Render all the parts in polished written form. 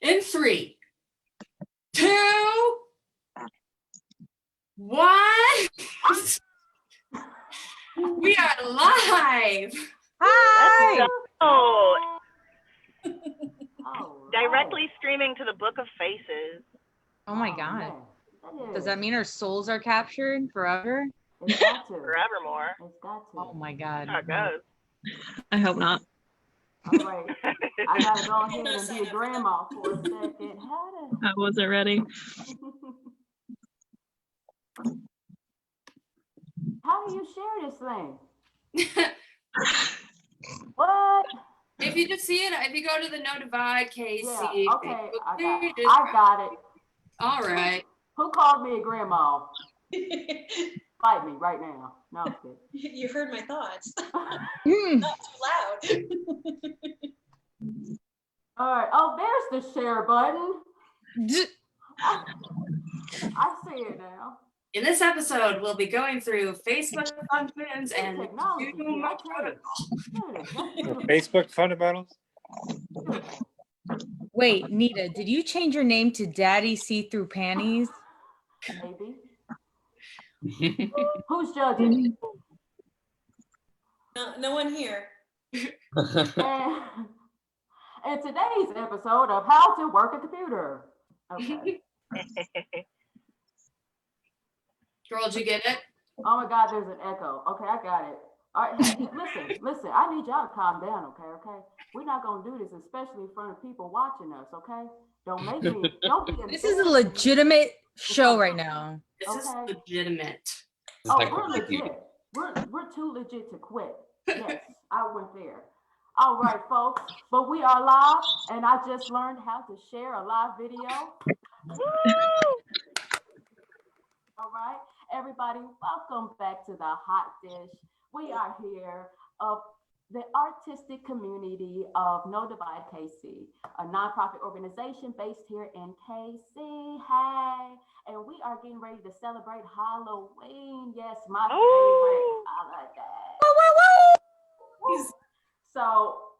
In 3, 2, 1. We are live. Hi. Oh, Oh, directly streaming to the Book of Faces. Oh my God. Does that mean our souls are captured forever? It's got to. Forevermore. It's got to. Oh my God. How it goes. I hope not. All right. I gotta go ahead and be a grandma for a second. I wasn't ready. How do you share this thing? What? If you just see it, if you go to the No Divide KC. Yeah, okay. Facebook page, I got it. All right. Who called me a grandma? Fight me right now. No, I'm kidding. You heard my thoughts. Hmm. Not too loud. All right. Oh, there's the share button. I see it now. In this episode, we'll be going through Facebook functions and Technology. Zoom Yeah, I tell you. That's beautiful. Facebook fundamentals? Wait, Nita, did you change your name to Daddy See-Through Panties? Maybe. Who's judging? No one here. And today's episode of How to Work a Computer. Okay. Girl, did you get it? Oh my God, there's an echo. Okay, I got it. All right, hey, listen. I need y'all to calm down, okay? We're not gonna do this, especially in front of people watching us, okay? Don't be. This is a legitimate show right now. This is legitimate. Oh, we're legit. We're too legit to quit. Yes, I went there. All right, folks, but we are live, and I just learned how to share a live video. All right, everybody, welcome back to the Hot Dish. We are here of the artistic community of No Divide KC, a nonprofit organization based here in KC. Hey, and we are getting ready to celebrate Halloween. Yes, my favorite holiday. Woo. So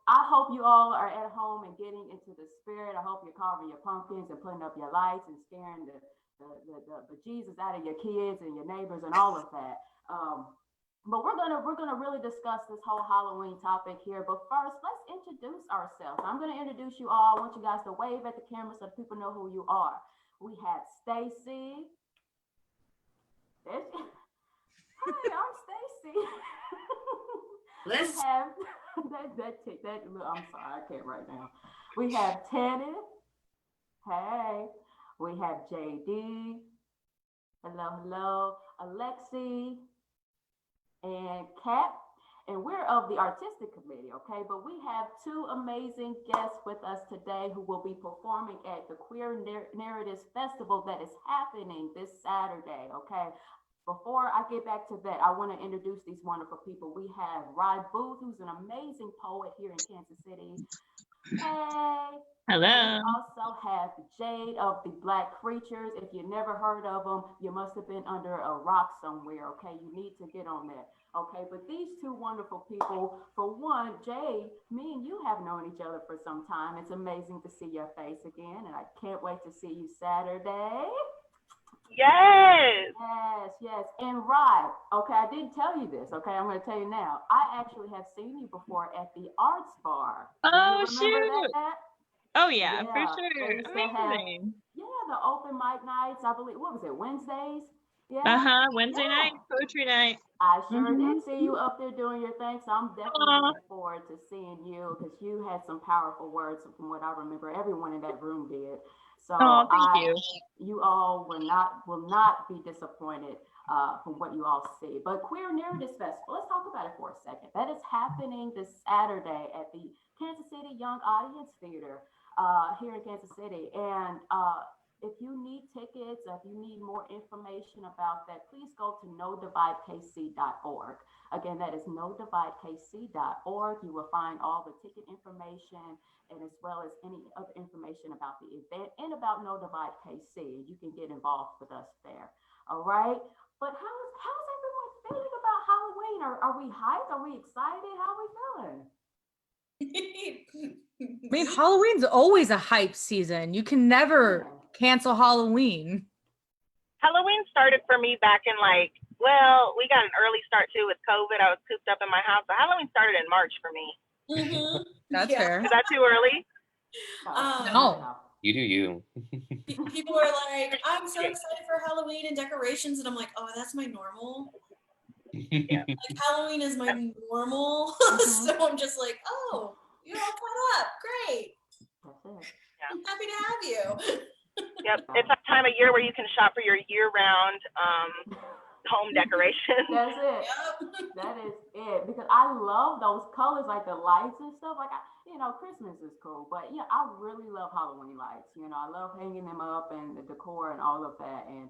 I hope you all are at home and getting into the spirit. I hope you're carving your pumpkins and putting up your lights and scaring the bejesus out of your kids and your neighbors and all of that. But we're gonna really discuss this whole Halloween topic here. But first, let's introduce ourselves. I'm gonna introduce you all. I want you guys to wave at the camera so people know who you are. We have Stacy. Hi, I'm Stacy. Let's I'm sorry, I can't right now. We have Tanny. Hey. We have Jade. Hello. Alexi and Kat. And we're of the artistic committee, okay? But we have two amazing guests with us today who will be performing at the Queer Narratives Festival that is happening this Saturday, okay? Before I get back to that, I want to introduce these wonderful people. We have Boothe, who's an amazing poet here in Kansas City. Hey. Hello. We also have Jade of the Black Creatures. If you never heard of them, you must have been under a rock somewhere, okay? You need to get on that, okay? But these two wonderful people, for one, Jade, me and you have known each other for some time. It's amazing to see your face again, and I can't wait to see you Saturday. Yes. And Rod, okay, I didn't tell you this, okay, I'm going to tell you now. I actually have seen you before at the Arts Bar. Oh, shoot. That? Oh, yeah, for sure. Amazing. The open mic nights, I believe, what was it, Wednesdays? Yeah. Wednesday night, poetry night. I sure did see you up there doing your thing, so I'm definitely looking forward to seeing you because you had some powerful words from what I remember. Everyone in that room did. So thank you. You all will not be disappointed from what you all see. But Queer Narratives Festival, let's talk about it for a second. That is happening this Saturday at the Kansas City Young Audience Theater here in Kansas City. And if you need tickets, if you need more information about that, please go to nodividekc.org. Again, that is nodividekc.org. You will find all the ticket information and as well as any other information about the event and about No Divide KC. You can get involved with us there. All right. But how's everyone feeling about Halloween? Are we hyped? Are we excited? How are we feeling? mean, Halloween's always a hype season. You can never cancel Halloween. Halloween started for me back in we got an early start too with COVID. I was cooped up in my house. So Halloween started in March for me. Mm-hmm. That's Yeah. fair. Is that too early? No. You do you. People are like, I'm so excited for Halloween and decorations, and I'm like, oh, that's my normal. Like Halloween is my normal, so I'm just like, oh, you're all caught up, great. I'm happy to have you. Yep. It's a time of year where you can shop for your year-round home decorations. That's it. Yep. That is it. Because I love those colors, like the lights and stuff. Like, Christmas is cool, but yeah, I really love Halloween lights. I love hanging them up and the decor and all of that. And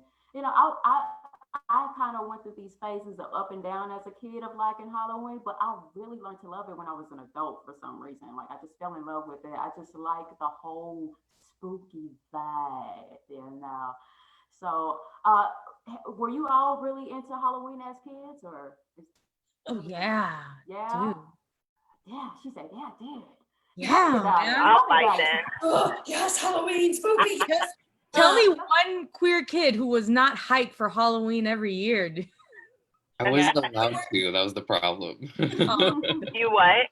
I kind of went through these phases of up and down as a kid of liking Halloween, but I really learned to love it when I was an adult for some reason. Like, I just fell in love with it. I just like the whole spooky vibe, So, were you all really into Halloween as kids, or? Oh yeah. Yeah. Dude. Yeah, she said, yeah, I did. Yeah, man. I'll fight then. Oh, yes, Halloween, spooky, yes. Tell me one queer kid who was not hyped for Halloween every year. Dude. I wasn't allowed to. That was the problem. You what?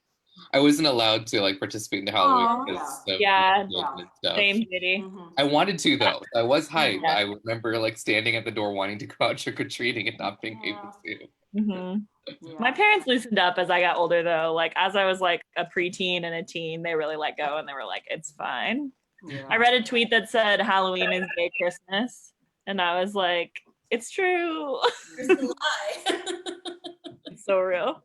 I wasn't allowed to participate in Halloween because of Yeah. COVID and stuff. Same city. I wanted to though. I was hyped. Yeah. I remember standing at the door wanting to go out trick or treating and not being able to. Mm-hmm. My parents loosened up as I got older, though. Like, as I was like a preteen and a teen, they really let go and they were like, it's fine. Yeah. I read a tweet that said Halloween is gay Christmas. And I was like, it's true. There's a lie. It's so real.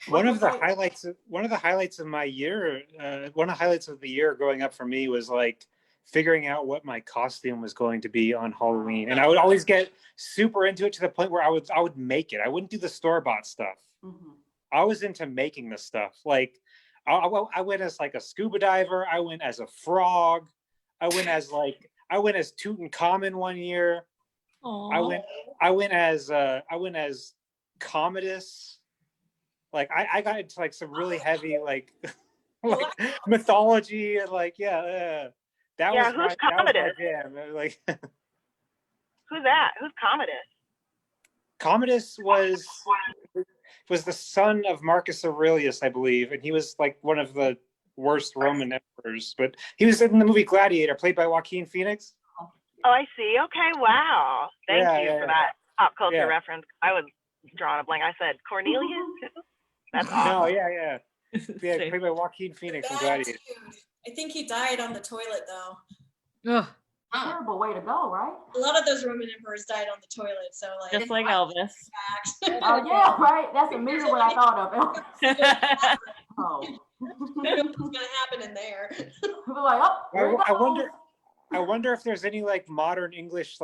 One of the highlights of my year, one of the highlights of the year growing up for me was figuring out what my costume was going to be on Halloween. And I would always get super into it to the point where I would make it. I wouldn't do the store-bought stuff. I was into making the stuff. Like I went as a scuba diver, I went as a frog, I went as Tutankhamun one year. Aww. I went as Commodus. I got into some really heavy mythology and that was who's my Commodus? jam. Who's that? Who's Commodus? Commodus was the son of Marcus Aurelius, I believe, and he was one of the worst Roman emperors. But he was in the movie Gladiator, played by Joaquin Phoenix. Oh, I see. Okay, wow. Thank you for that pop culture reference. I was drawing a blank. I said Cornelius. That's awesome. No, yeah, played by Joaquin Phoenix in Gladiator. Dude. I think he died on the toilet, though. Ugh. Terrible way to go, right? A lot of those Roman emperors died on the toilet, so Just like Elvis. Oh yeah, right. That's immediately what I thought of. Oh. I know what's gonna happen in there. We're like, oh, here it goes. I wonder if there's any any English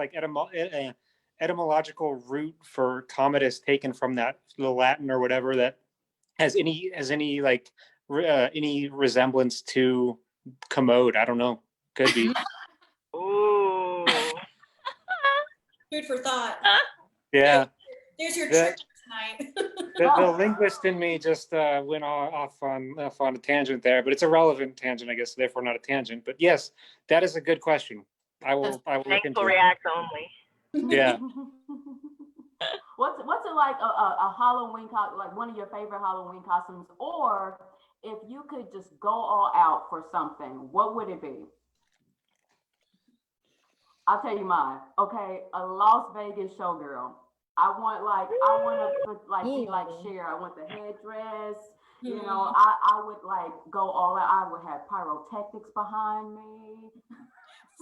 etymological root for Commodus taken from the Latin or whatever that has any resemblance to commode. I don't know. Could be. Ooh. Food for thought. Yeah. There's your trick tonight. The linguist in me just went off on a tangent there, but it's a relevant tangent, I guess, therefore not a tangent. But yes, that is a good question. I will look into Thankful it. reacts only. Yeah. What's it like a Halloween one of your favorite Halloween costumes, or if you could just go all out for something, what would it be? I'll tell you mine. Okay, a Las Vegas showgirl. I want to be like Cher. I want the headdress. You know, I would go all out. I would have pyrotechnics behind me.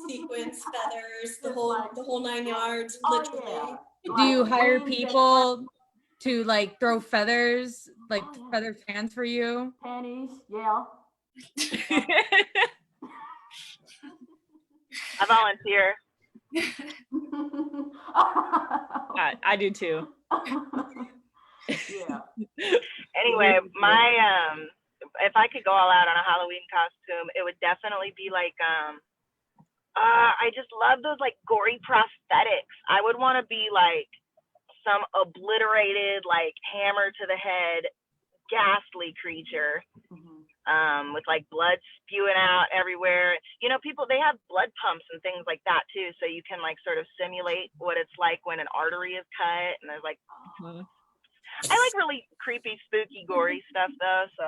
Sequins, feathers, the whole 9 yards, literally. Oh, yeah. Do you hire people to throw feathers, feather fans for you? Panties, yeah. I volunteer. I do too. Yeah. Anyway, my if I could go all out on a Halloween costume, it would definitely be I just love those gory prosthetics. I would want to be some obliterated hammer to the head ghastly creature. with like blood spewing out everywhere. You know, people, they have blood pumps and things like that too, so you can like sort of simulate what it's like when an artery is cut. And there's like, I like really creepy, spooky, gory stuff though. So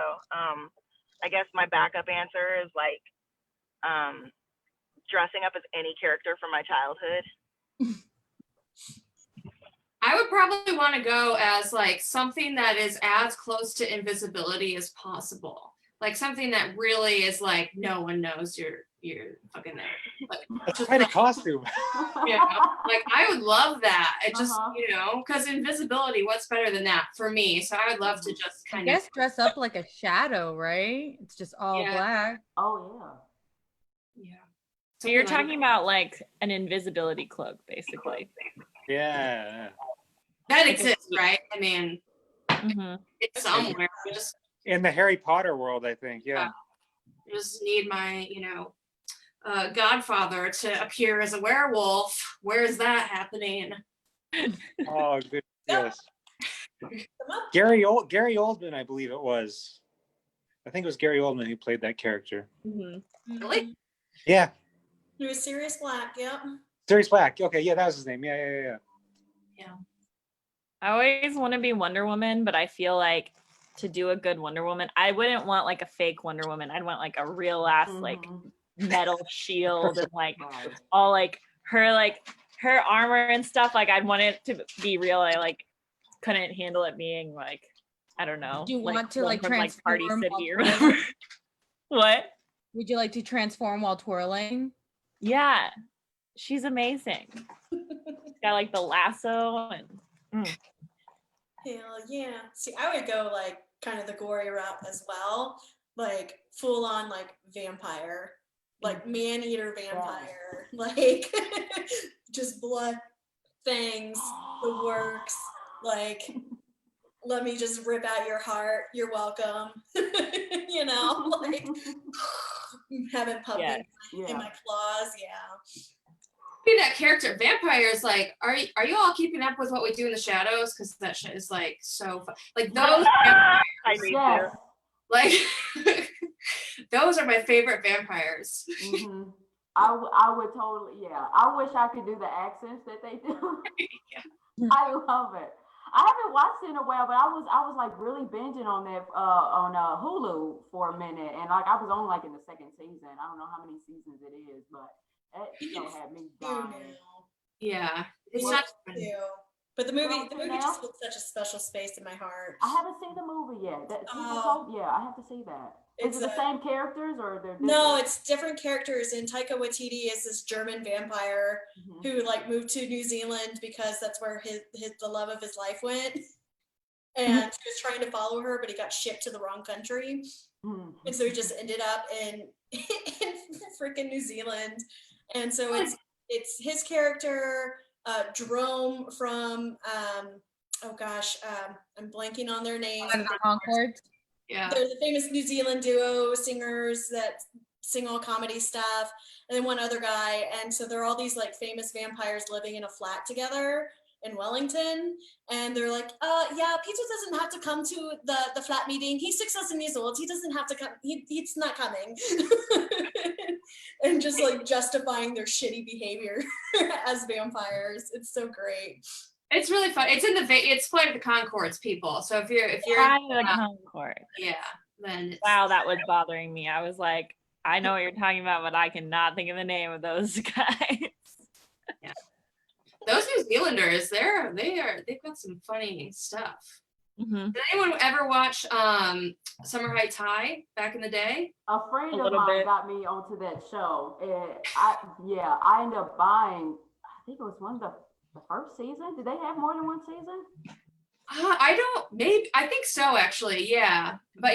I guess my backup answer is like dressing up as any character from my childhood. I would probably want to go as like something that is as close to invisibility as possible. Like something that really is like no one knows you're fucking there. Like, That's quite a costume. yeah, like I would love that. It just you know, because invisibility, what's better than that for me? So I would love to just I kind of guess dress up like a shadow, right? It's just all black. Oh yeah. So you're talking about like an invisibility cloak, basically. Yeah. That exists, right? I mean, it's somewhere. Just in the Harry Potter world, I think. Yeah. Just need my, you know, godfather to appear as a werewolf. Where is that happening? Oh, good. Yes. Gary Oldman, I believe it was. I think it was Gary Oldman who played that character. Really? Yeah. He was Sirius Black. Yep. Sirius Black. Okay, yeah, that was his name. Yeah. I always want to be Wonder Woman, but I feel like to do a good Wonder Woman, I wouldn't want like a fake Wonder Woman. I'd want like a real ass like metal shield and like all like her armor and stuff. Like I'd want it to be real. I like couldn't handle it being like, I don't know. Do you want to like from, transform Party City while or whatever? What? Would you like to transform while twirling? Yeah, she's amazing. She's got like the lasso and. Hell yeah. See, I would go like kind of the gory route as well, like full on like vampire, like man-eater vampire, like just blood, fangs, the works, like let me just rip out your heart, you're welcome. You know, like having puppets in my claws. That character vampires, like, are you all keeping up with What We Do in the Shadows? Because that shit is like so fun. Like those I read too. Like those are my favorite vampires. I would totally, I wish I could do the accents that they do. I love it. I haven't watched it in a while, but I was like really binging on that on Hulu for a minute, and like I was on like in the second season. I don't know how many seasons it is, but it still had me dying. Yeah, it's Me not. too. But the movie just holds such a special space in my heart. I haven't seen the movie yet. I have to see that. Is it the same characters or they're different? No, it's different characters. And Taika Waititi is this German vampire who like moved to New Zealand because that's where the love of his life went. And he was trying to follow her, but he got shipped to the wrong country. And so he just ended up in freaking New Zealand. And so it's his character, Jerome from I'm blanking on their names. Concord. Yeah. They're the famous New Zealand duo singers that sing all comedy stuff, and then one other guy. And so they're all these like famous vampires living in a flat together in Wellington. And they're like, Peter doesn't have to come to the flat meeting. He's 6,000 years old. He doesn't have to come. He's not coming. And just like justifying their shitty behavior as vampires. It's so great. It's really fun. It's played at the Concords, people. So if you're the Concord. Yeah, then wow, that was bothering me. I was like, I know what you're talking about, but I cannot think of the name of those guys. Yeah. Those New Zealanders, they've got some funny stuff. Did anyone ever watch Summer Heights High back in the day? A friend of mine got me onto that show, and I ended up buying. I think it was one of the first season. Did they have more than one season? I think so actually. Yeah, but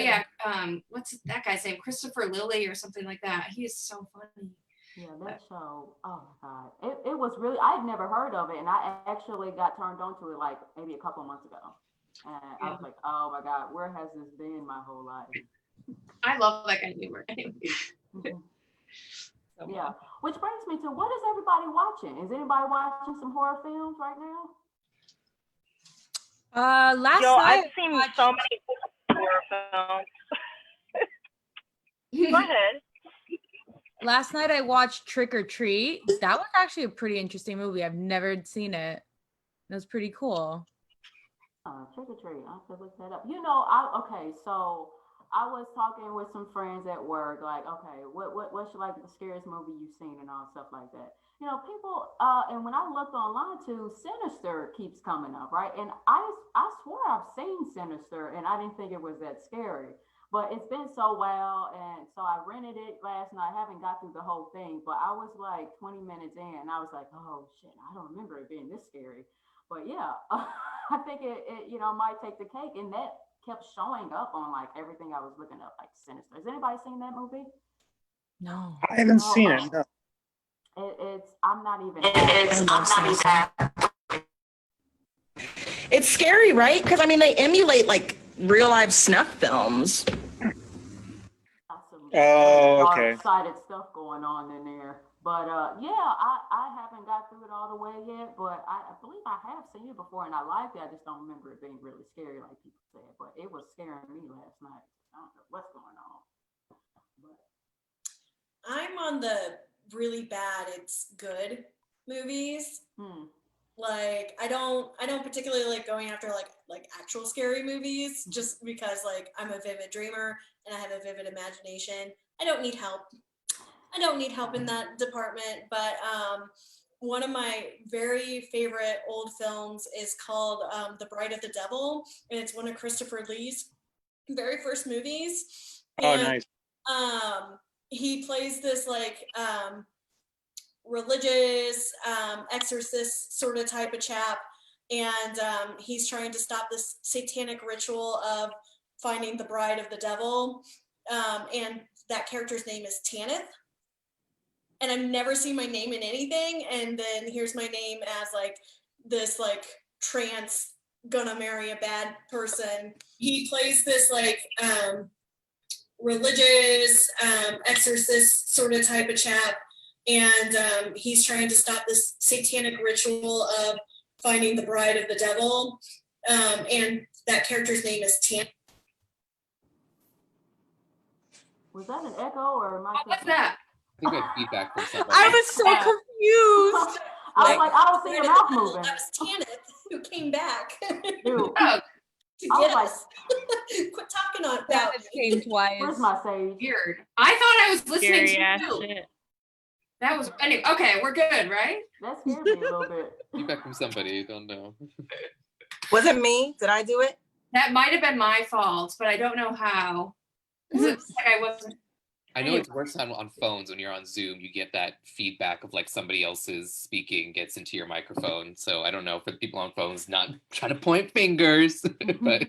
what's that guy's name? Christopher Lilly or something like that. He's so funny. Yeah, that show. Oh my god, it was really. I had never heard of it, and I actually got turned on to it like maybe a couple of months ago. And I was like, oh my god, where has this been my whole life? I love that kind of humor. Yeah, which brings me to, what is everybody watching? Is anybody watching some horror films right now? Last night I've seen so many horror films. Go ahead. Last night I watched Trick or Treat. That was actually a pretty interesting movie. I've never seen it. It was pretty cool. Trick or Treat. I have to look that up. So I was talking with some friends at work, like, okay, what's like the scariest movie you've seen and all stuff like that. People, and when I looked online too, Sinister keeps coming up, right? And I swore I've seen Sinister, and I didn't think it was that scary. But it's been so well, and so I rented it last night. I haven't got through the whole thing, but I was like 20 minutes in, and I was like, oh shit, I don't remember it being this scary. But yeah, I think it might take the cake, and that kept showing up on like everything I was looking up, like Sinister. Has anybody seen that movie? No. I haven't seen it. No. I'm not even. It's scary, right? Because I mean, they emulate like real life snuff films. Oh, okay. Dark-sided stuff going on in there. But I haven't got through it all the way yet, but I believe I have seen it before and I liked it. I just don't remember it being really scary like people said, but it was scaring me last night. I don't know what's going on. But I'm on the really bad, it's good movies. Like I don't particularly like going after like actual scary movies just because like I'm a vivid dreamer and I have a vivid imagination. I don't need help in that department, but one of my very favorite old films is called The Bride of the Devil, and it's one of Christopher Lee's very first movies. Oh, nice. He plays this like religious exorcist sort of type of chap, and he's trying to stop this satanic ritual of finding the bride of the devil, and that character's name is Tanith. And I've never seen my name in anything, and then here's my name as like this like trans gonna marry a bad person. He plays this like religious exorcist sort of type of chap, and he's trying to stop this satanic ritual of finding the bride of the devil, and that character's name is Tan. was that an echo or am I? What was that? I think I had feedback from somebody. I was so confused. I was like, I don't see your mouth moving. That was Tanith who came back. Dude, Oh, to I was get like, us. Quit talking about That that. came twice. where's my sage? weird. I thought I was listening Scary ass to you. shit. That was anyway. Okay, we're good, right? That scared me a little bit. Feedback from somebody. Don't know. Was it me? Did I do it? That might have been my fault, but I don't know how. It's like I wasn't. I know it's worse on phones when you're on Zoom. You get that feedback of like somebody else's speaking gets into your microphone. So I don't know for the people on phones, not trying to point fingers, but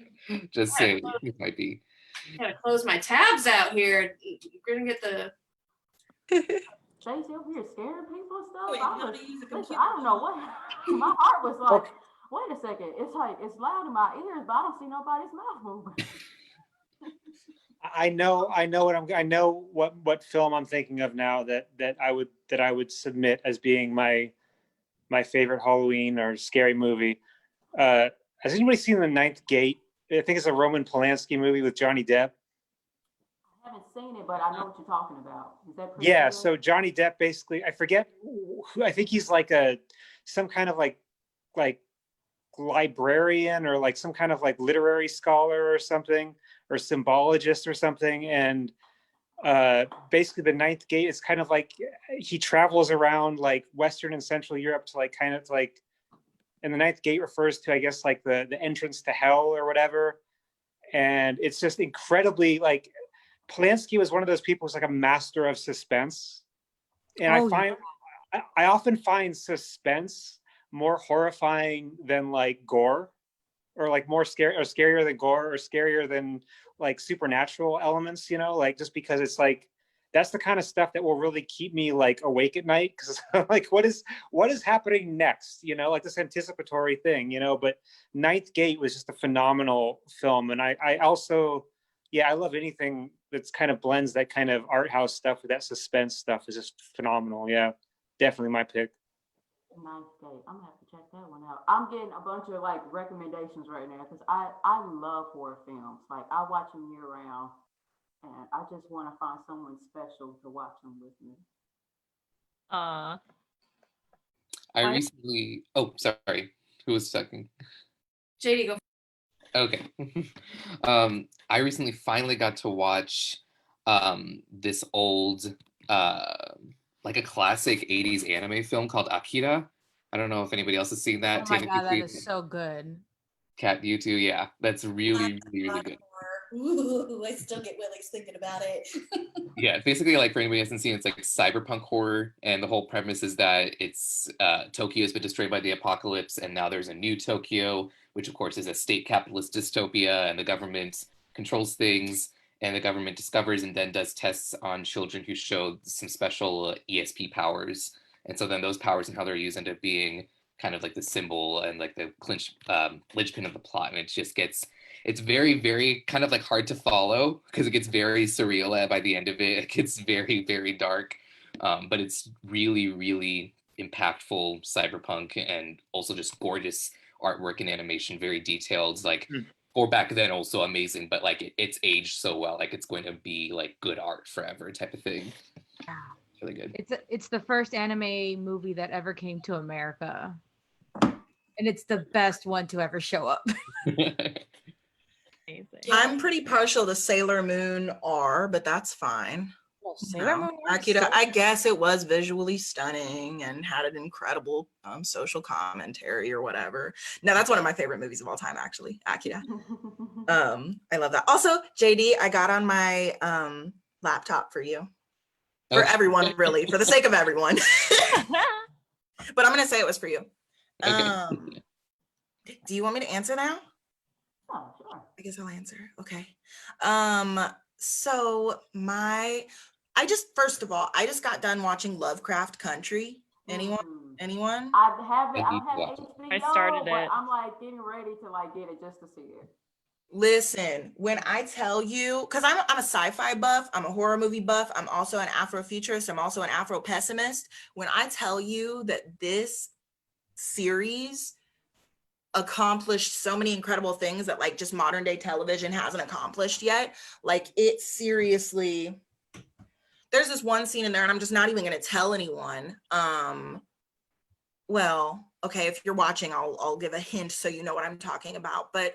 just saying it might be. Gotta close my tabs out here. You're gonna get the. Stacey over here scaring people and stuff. Wait, I how was, to use a listen, computer. I don't know what. My heart was like, wait a second. It's like it's loud in my ears, but I don't see nobody's mouth moving. I know what film I'm thinking of now that I would submit as being my favorite Halloween or scary movie. Has anybody seen The Ninth Gate? I think it's a Roman Polanski movie with Johnny Depp. I haven't seen it, but I know what you're talking about. Is that pretty Yeah, good? so Johnny Depp basically, I forget who, I think he's like some kind of like librarian or like some kind of like literary scholar or something, or symbologist or something, and basically the Ninth Gate is kind of like he travels around like Western and Central Europe to like kind of like, and the Ninth Gate refers to, I guess, like the entrance to hell or whatever, and it's just incredibly like Polanski was one of those people who's like a master of suspense, and I often find suspense more horrifying than like gore, or like more scary or scarier than gore, or scarier than like supernatural elements, like just because it's like that's the kind of stuff that will really keep me like awake at night, because like what is happening next, like this anticipatory thing, but Ninth Gate was just a phenomenal film. And I also, I love anything that's kind of blends that kind of art house stuff with that suspense stuff is just phenomenal. Yeah, definitely my pick. Ninth Gate. I'm gonna have to check that one out. I'm getting a bunch of like recommendations right now because I love horror films. Like I watch them year round, And I just want to find someone special to watch them with me. Uh, I recently. Oh, sorry. Who was second? JD, go. Okay. I recently finally got to watch this old like a classic 80s anime film called Akira. I don't know if anybody else has seen that. Oh my Tammy, god, that you is so good. Kat, you too. Yeah, that's really, really, really good. Ooh, I still get willies thinking about it. Yeah, basically, like for anybody who hasn't seen it, it's like cyberpunk horror, and the whole premise is that it's Tokyo has been destroyed by the apocalypse, and now there's a new Tokyo, which of course is a state capitalist dystopia, and the government controls things, and the government discovers and then does tests on children who show some special ESP powers, and so then those powers and how they're used end up being kind of like the symbol and like the linchpin of the plot, and it just gets it's very, very kind of like hard to follow because it gets very surreal by the end of it. It gets very, very dark, but it's really, really impactful cyberpunk and also just gorgeous artwork and animation, very detailed. Like for back then, also amazing, but like it's aged so well, like it's going to be like good art forever type of thing. Yeah. Really good. It's the first anime movie that ever came to America, and it's the best one to ever show up. I'm pretty partial to Sailor Moon R, but that's fine. Well, Sailor Moon R is Akira, so I guess it was visually stunning and had an incredible social commentary or whatever. Now that's one of my favorite movies of all time, actually. Akira. I love that. Also, JD, I got on my laptop for you. For everyone, really, for the sake of everyone. But I'm gonna say it was for you. Okay. Do you want me to answer now? Oh, sure. I guess I'll answer. Okay. So first of all, I just got done watching Lovecraft Country. Anyone? I have HBO, I started but it. I'm like getting ready to like get it just to see it. Listen, when I tell you, because I'm a sci-fi buff, I'm a horror movie buff, I'm also an Afrofuturist, I'm also an Afro pessimist. When I tell you that this series accomplished so many incredible things that like just modern day television hasn't accomplished yet, like it seriously, there's this one scene in there and I'm just not even going to tell anyone. Well, okay, if you're watching, I'll give a hint so you know what I'm talking about. But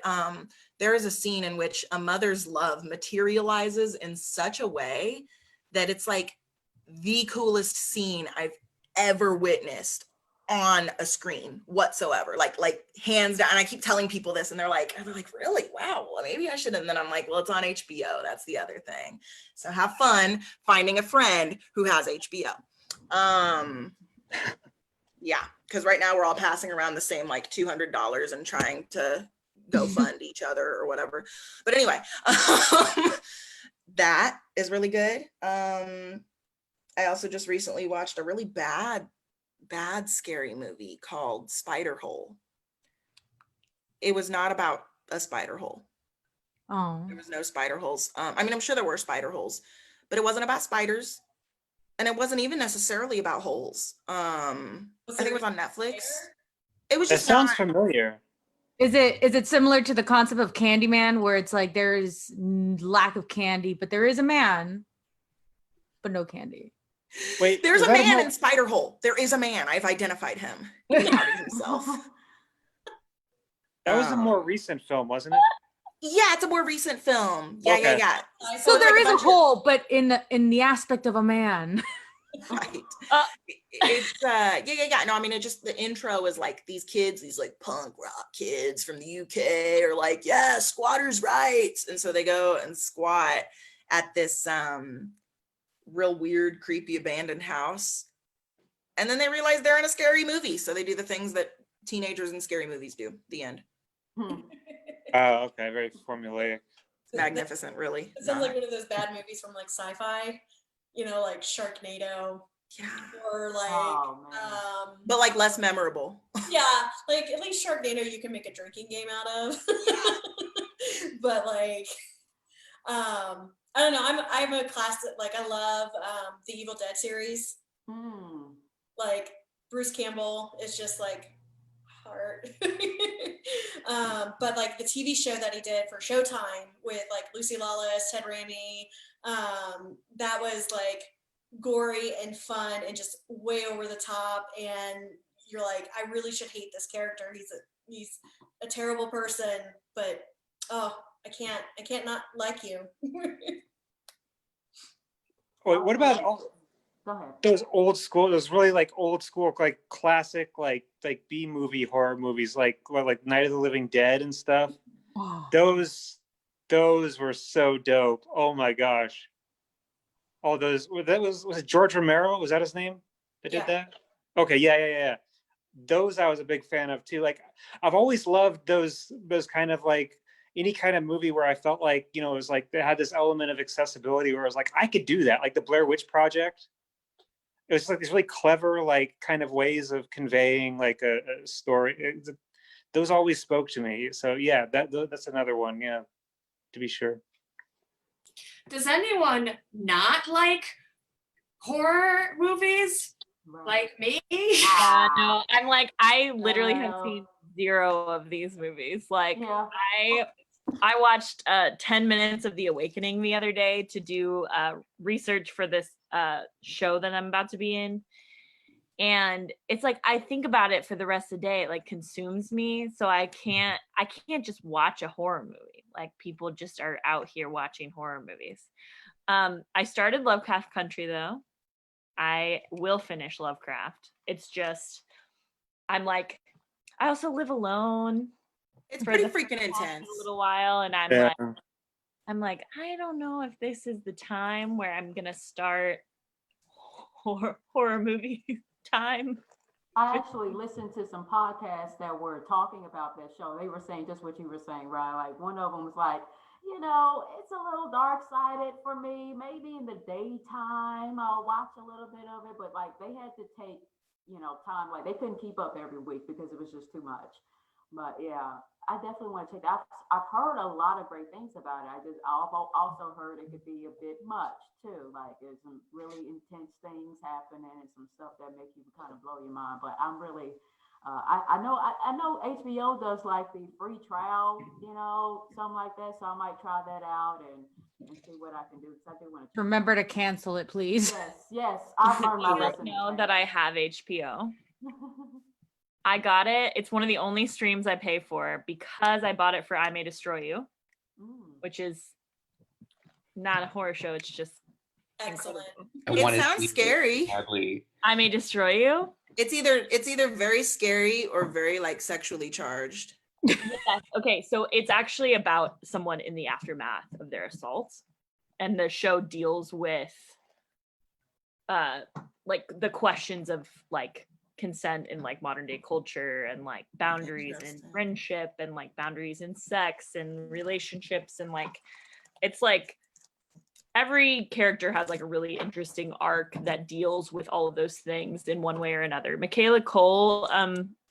there is a scene in which a mother's love materializes in such a way that it's like the coolest scene I've ever witnessed on a screen whatsoever, like hands down. And I keep telling people this and they're like, really? Wow, well, maybe I should. And then I'm like, well, it's on HBO. That's the other thing. So have fun finding a friend who has HBO. Yeah, because right now we're all passing around the same like $200 and trying to go fund each other or whatever. But anyway, that is really good. I also just recently watched a really bad scary movie called Spider Hole. It was not about a spider hole. Oh. There was no spider holes. I mean, I'm sure there were spider holes, but it wasn't about spiders. And it wasn't even necessarily about holes. I think it was on Netflix. It was That just sounds not, familiar. Is it similar to the concept of Candyman, where it's like there's lack of candy, but there is a man, but no candy? Wait, there's is a that man in Spider Hole. There is a man. I've identified him. He outed himself. That was a more recent film, wasn't it? Yeah, it's a more recent film. Yeah, Okay. yeah. So it's there like is a bunch of- hole, but in the aspect of a man. Right. It's yeah. No, I mean, it just, the intro is like these kids, these like punk rock kids from the UK are like, yeah, squatters' rights. And so they go and squat at this real weird, creepy abandoned house. And then they realize they're in a scary movie. So they do the things that teenagers in scary movies do. The end. Oh, okay. Very formulaic. Magnificent, really. It sounds like one of those bad movies from like sci-fi, you know, like Sharknado. Yeah. Or like but like less memorable. Yeah, like at least Sharknado you can make a drinking game out of. But like I don't know, I'm a classic, like I love the Evil Dead series. Like Bruce Campbell is just like heart. But like the TV show that he did for Showtime with like Lucy Lawless, Ted Raimi, that was like gory and fun and just way over the top, and you're like, I really should hate this character. He's a terrible person, but oh, I can't not like you. Wait, what about all Go ahead. those old school, those really like old school, like classic, like B movie horror movies, like Night of the Living Dead and stuff? Those were so dope. Oh my gosh. All those, was it George Romero? Was that his name that did that? Okay, yeah. Those I was a big fan of too. Like I've always loved those kind of like any kind of movie where I felt like, you know, it was like they had this element of accessibility where I was like, I could do that. Like the Blair Witch Project. It was like these really clever, like kind of ways of conveying like a story. Those always spoke to me. So yeah, that's another one. Yeah, to be sure. Does anyone not like horror movies? Like me? Yeah, no, I'm like, I literally have seen 0 of these movies. Like I watched 10 minutes of The Awakening the other day to do research for this show that I'm about to be in. And it's like I think about it for the rest of the day. It like consumes me. So I can't just watch a horror movie. Like people just are out here watching horror movies. I started Lovecraft Country though. I will finish Lovecraft. It's just I'm like, I also live alone. It's pretty freaking intense. A little while, and I'm like, I don't know if this is the time where I'm gonna start horror movie time. I actually listened to some podcasts that were talking about that show. They were saying just what you were saying, right? Like one of them was like, you know, it's a little dark-sided for me. Maybe in the daytime I'll watch a little bit of it, but like they had to take, you know, time. Like they couldn't keep up every week because it was just too much. But yeah, I definitely want to check that. I've heard a lot of great things about it. I've also heard it could be a bit much too. Like there's some really intense things happening and some stuff that make you kind of blow your mind. But I'm really, I know HBO does like the free trial, you know, something like that. So I might try that out and see what I can do. Because I do want to remember to cancel it, please. Yes, I've learned my lesson. Know that I have HBO. I got it. It's one of the only streams I pay for because I bought it for I May Destroy You, which is not a horror show. It's just excellent. It sounds scary. I May Destroy You. It's either very scary or very like sexually charged. Yes. Okay, so it's actually about someone in the aftermath of their assault, and the show deals with like the questions of like consent in like modern day culture and like boundaries in friendship and like boundaries in sex and relationships, and like it's like every character has like a really interesting arc that deals with all of those things in one way or another. Michaela Cole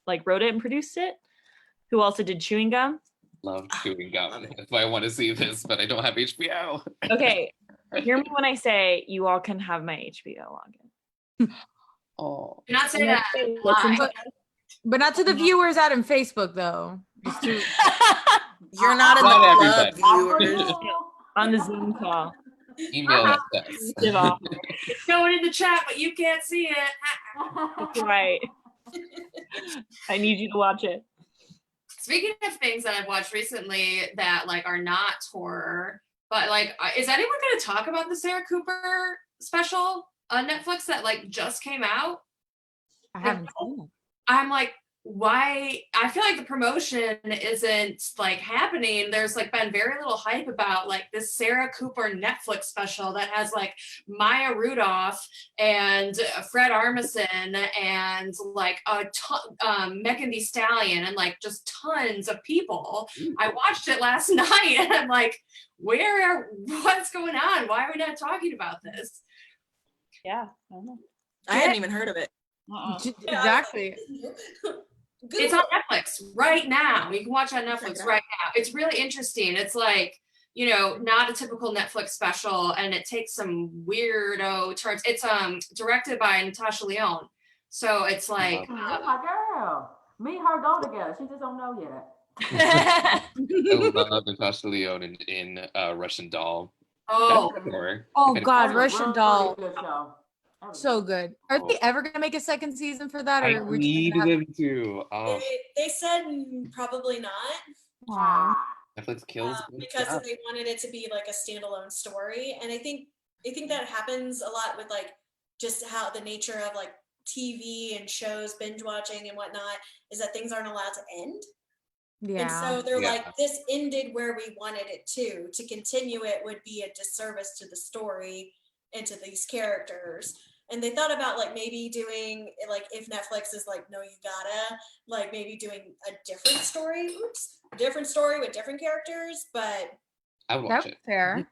like wrote it and produced it, who also did Chewing Gum. Love Chewing Gum. If I want to see this, but I don't have HBO. Okay, hear me when I say you all can have my HBO login. Oh, you're not saying that. But not to the viewers out on Facebook though. Just to... You're not in the club, viewers. On the Zoom call. Email us. It's going in the chat, but you can't see it. That's right. I need you to watch it. Speaking of things that I've watched recently that like are not horror, but like, is anyone going to talk about the Sarah Cooper special on Netflix that like just came out? I haven't seen it. I'm like, why? I feel like the promotion isn't like happening. There's like been very little hype about like this Sarah Cooper Netflix special that has like Maya Rudolph and Fred Armisen and like a Megan Thee Stallion and like just tons of people. I watched it last night and I'm like, what's going on? Why are we not talking about this? Yeah, I don't know. I hadn't even heard of it. Exactly. It's on Netflix right now. You can watch it on Netflix right now. It's really interesting. It's like, you know, not a typical Netflix special, and it takes some weirdo turns. It's directed by Natasha Lyonne. So it's like oh my girl. Me and her go together. She just don't know yet. I love Natasha Lyonne in Russian Doll. Oh, That's sure. Oh If it- God, That's a Russian really Doll, good show. That was so good. Are they ever gonna make a second season for that, I or we're just need gonna have them to. Oh, They said probably not. Aw. Netflix kills. good Because stuff. they wanted it to be like a standalone story, and I think that happens a lot with like just how the nature of like TV and shows, binge watching and whatnot, is that things aren't allowed to end. And Yeah. so they're Yeah. like, this ended where we wanted it to. To continue it would be a disservice to the story and to these characters. And they thought about like maybe doing like, if Netflix is like, no, you gotta, like maybe doing a different story. Different story with different characters, but I would watch That's it. fair.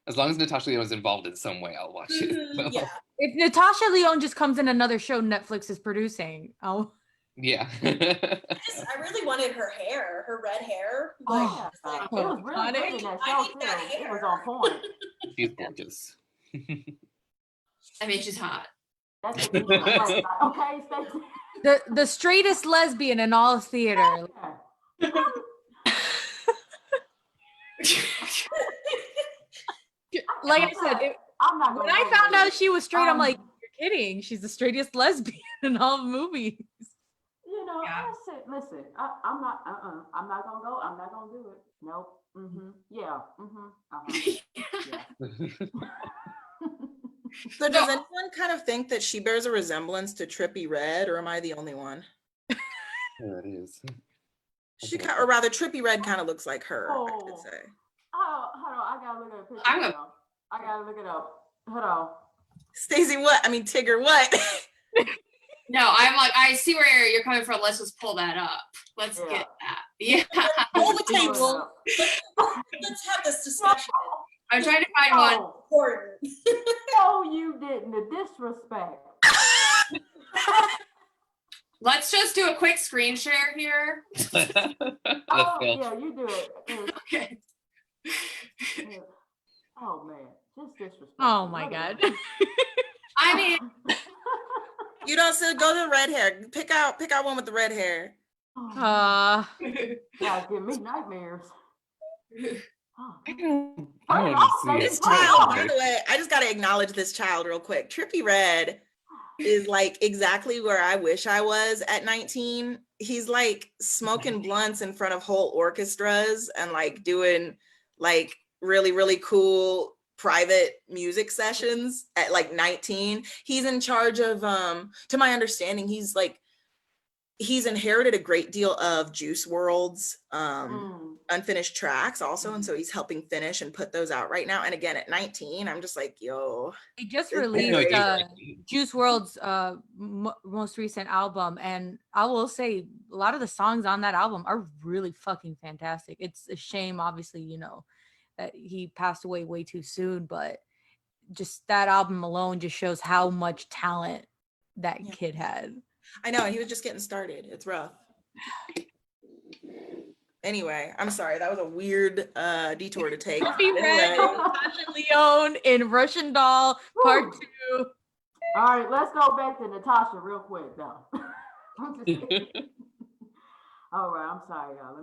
As long as Natasha Lyonne is involved in some way, I'll watch it. So, yeah. If Natasha Lyonne just comes in another show Netflix is producing, oh, yeah. I really wanted her hair, her red hair. Like, Yeah, it's like, it was really good in that show I need that too. It hair. was on point. She's gorgeous. I mean, she's hot. That's what we like. Okay, stay. the straightest lesbian in all of theater. Like I said, I'm not when gonna I go found there. out she was straight, I'm like, you're kidding. She's the straightest lesbian in all the movies. You know, Yeah. I said, listen, I'm not, I'm not gonna go. I'm not gonna do it. Nope. Yeah. Yeah. So does anyone kind of think that she bears a resemblance to Trippie Redd, or am I the only one? Yeah, it is. Or rather, Trippie Redd kind of looks like her, I Oh. could say. Oh, hold on. I gotta look at a picture. I'm a- now. I gotta look it up. Hold on. Stacey, what? I mean, Tigger, what? No, I'm like, I see where you're coming from. Let's just pull that up. Let's Yeah. get that. Yeah. Pull the Pull it table. up. Let's have this discussion. I'm trying to find one. Oh, Important. no, you didn't. The disrespect. Let's just do a quick screen share here. Oh, yeah, you do it. Okay. Yeah. Oh man, just disrespect. Oh my God. I mean, You don't say go to the red hair. Pick out one with the red hair. Uh, Yeah, give me nightmares. Oh. I don't want to see This it. child, by the way, I just got to acknowledge this child real quick. Trippie Redd is like exactly where I wish I was at 19. He's like smoking blunts in front of whole orchestras and like doing like really, really cool private music sessions at like 19. He's in charge of, to my understanding, he's inherited a great deal of Juice WRLD's unfinished tracks also, and so he's helping finish and put those out right now. And again, at 19, I'm just like, yo. they just It's released very Juice WRLD's most recent album, and I will say a lot of the songs on that album are really fucking fantastic. It's a shame, obviously, you know, that he passed away way too soon, but just that album alone just shows how much talent that kid had. I know, he was just getting started. It's rough. Anyway, I'm sorry. That was a weird detour to take. Trippie Redd, Anyway. Natasha Lyonne in Russian Doll Part 2. All right, let's go back to Natasha real quick though. I'm just all right, I'm sorry, y'all.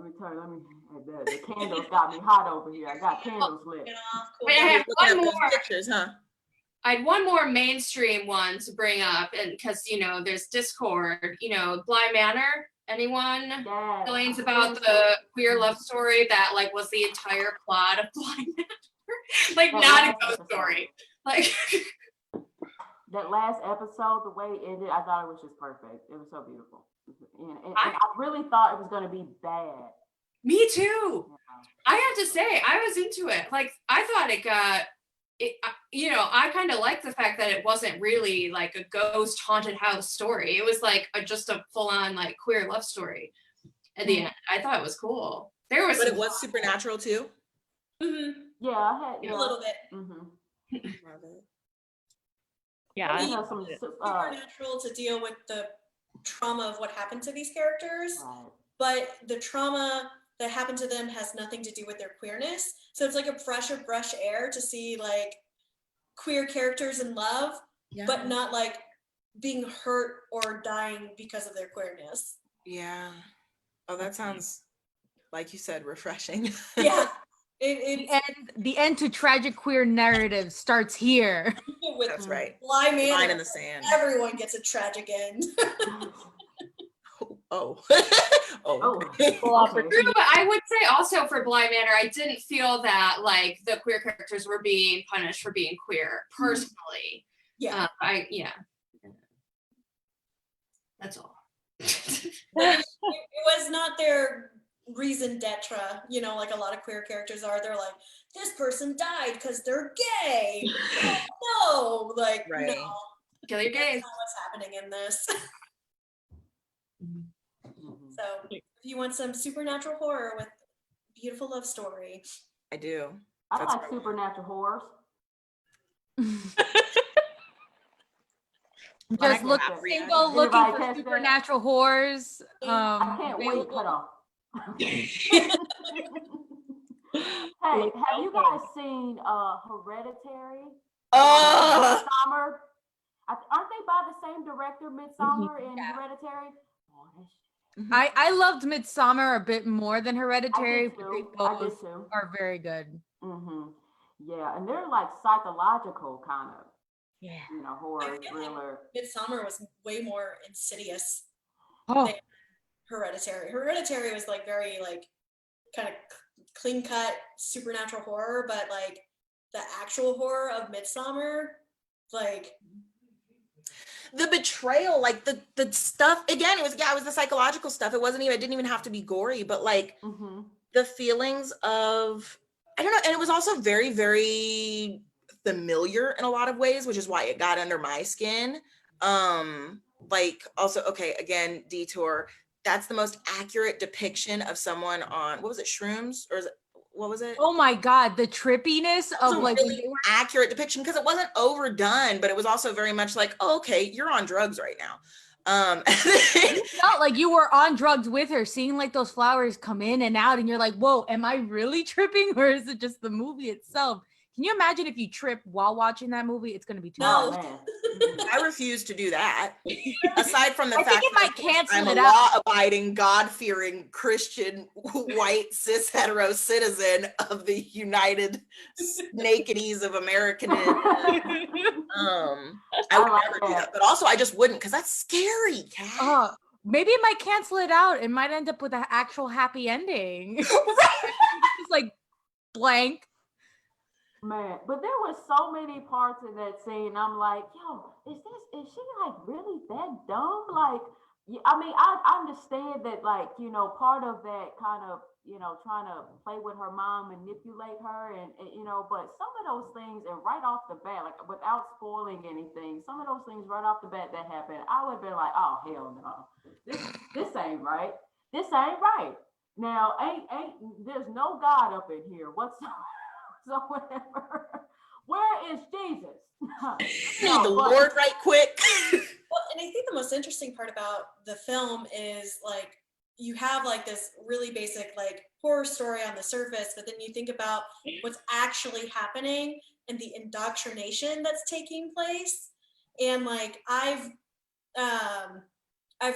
The candles got me hot over here. I got candles lit. Get off. Cool. Wait, I have Looking one at those more. pictures, huh? I had one more mainstream one to bring up, and because you know there's Discord, you know, Bly Manor. Anyone? Yes. Feelings about the queer love story that like was the entire plot of Bly Manor? Like That not a last ghost episode. story. Like That last episode, the way it ended, I thought it was just perfect. It was so beautiful. And I really thought it was going to be bad. me too. I have to say, I was into it. Like I thought it got. You know, I kind of like the fact that it wasn't really like a ghost haunted house story. It was like just a full on like queer love story at the end. I thought it was cool. There was But it was supernatural too. Yeah, I had A little bit. Love it. Yeah. You know, some Supernatural to deal with the trauma of what happened to these characters, right. but the trauma that happened to them has nothing to do with their queerness. So it's like a fresh of fresh air to see like queer characters in love, but not like being hurt or dying because of their queerness. Yeah. Oh, that sounds, like you said, refreshing. Yeah. The end to tragic queer narrative starts here. With That's right. Bly Manor, Line in the sand. everyone gets a tragic end. Oh. True, but I would say also for Bly Manor, I didn't feel that like the queer characters were being punished for being queer personally. Yeah. That's all. it was not their reason d'etre, like a lot of queer characters are. They're like, this person died because they're gay. No, like, Right. no. Kill your gays. That's not what's happening in this. So if you want some supernatural horror with beautiful love story. I do. I That's like right. supernatural horrors. Just look single, looking Anybody for catch that? supernatural horrors. I can't wait. available. Cut off. Hey, have you guys seen Hereditary? Midsommar? Aren't they by the same director, Midsommar and Hereditary? Oh, that shit. I loved Midsommar a bit more than Hereditary, but they I did both too. are very good. Yeah, and they're like psychological kind of, Yeah. horror, thriller. Midsommar was way more insidious Oh, than Hereditary. Hereditary was like very like kind of clean cut supernatural horror, but like the actual horror of Midsommar, like the betrayal, like the stuff again, it was the psychological stuff. It didn't even have to be gory, but like the feelings of, I don't know, and it was also very, very familiar in a lot of ways, which is why it got under my skin. Like also, okay, again, detour, that's the most accurate depiction of someone on, what was it, shrooms, or what was it? oh my God, the trippiness of like really accurate depiction, because it wasn't overdone, but it was also very much like, oh, okay, you're on drugs right now. You felt like you were on drugs with her, seeing like those flowers come in and out, and you're like, whoa, am I really tripping, or is it just the movie itself? Can you imagine if you trip while watching that movie? It's going to be too No. much. I refuse to do that. Aside from the I fact think it that might cancel I'm it a out. law-abiding, God-fearing Christian white cis-hetero citizen of the United Snaketies of American. I would never do that, but also I just wouldn't, because that's scary, Kat. Maybe it might cancel it out. It might end up with an actual happy ending. Just like blank. Man, but there were so many parts in that scene. I'm like, yo, is she like really that dumb? Like, I mean, I understand that, like, part of that kind of, trying to play with her mom, manipulate her, and but some of those things, and right off the bat, like without spoiling anything, some of those things right off the bat that happened, I would have been like, oh hell no, this ain't right. This ain't right. Now, there's no God up in here whatsoever. So whatever. Where is Jesus? Need the Lord right quick. Well, and I think the most interesting part about the film is like you have like this really basic like horror story on the surface, but then you think about what's actually happening and the indoctrination that's taking place. And like I've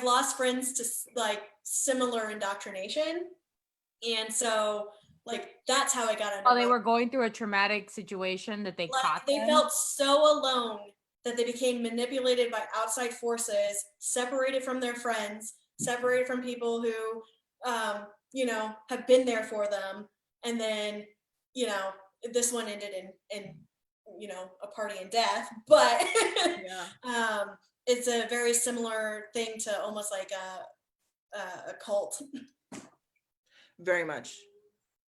lost friends to like similar indoctrination, and so like that's how I got under. Oh, they were going through a traumatic situation that they caught They them. felt so alone that they became manipulated by outside forces, separated from their friends, separated from people who, have been there for them. And then, this one ended in a party in death. But it's a very similar thing to almost like a cult. Very much.